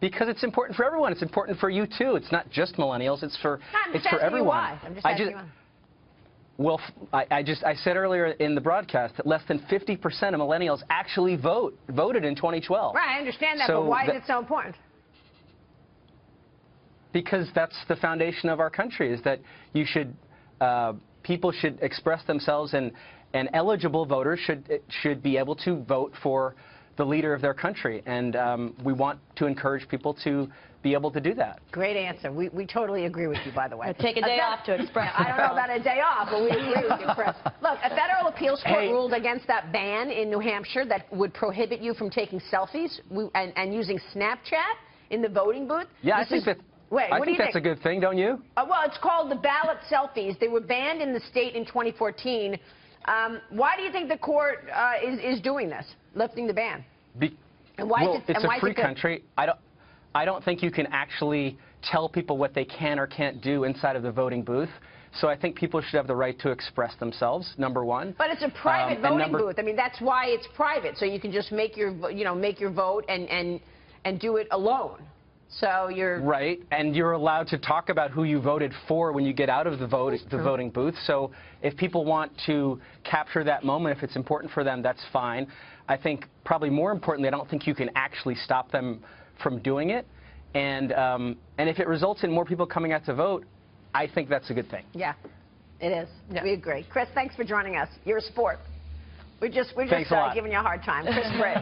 Because it's important for everyone. It's important for you, too. It's not just millennials. It's for everyone. Why. I'm just asking you why. Well, I said earlier in the broadcast that less than 50% of millennials actually voted in 2012. Right, I understand that, but why is it so important? Because that's the foundation of our country, is that you should, people should express themselves, and eligible voters should be able to vote for the leader of their country, and we want to encourage people to be able to do that. Great answer. We totally agree with you, by the way. Take a day off to express. I don't know about a day off, but we agree with you, Chris. Look, a federal appeals court ruled against that ban in New Hampshire that would prohibit you from taking selfies and using Snapchat in the voting booth. Yeah, I think that's a good thing, don't you? Well, it's called the ballot selfies. They were banned in the state in 2014. Why do you think the court is doing this, lifting the ban? And why it's a free country. I don't think you can actually tell people what they can or can't do inside of the voting booth. So I think people should have the right to express themselves, number one. But it's a private voting booth. I mean, that's why it's private. So you can just make your vote and do it alone. So you're right, and you're allowed to talk about who you voted for when you get out of the voting booth. So if people want to capture that moment, if it's important for them, that's fine. I think probably more importantly, I don't think you can actually stop them from doing it. And if it results in more people coming out to vote, I think that's a good thing. Yeah, it is. Yeah. We agree. Chris, thanks for joining us. You're a sport. We're just giving you a hard time. Chris Britt.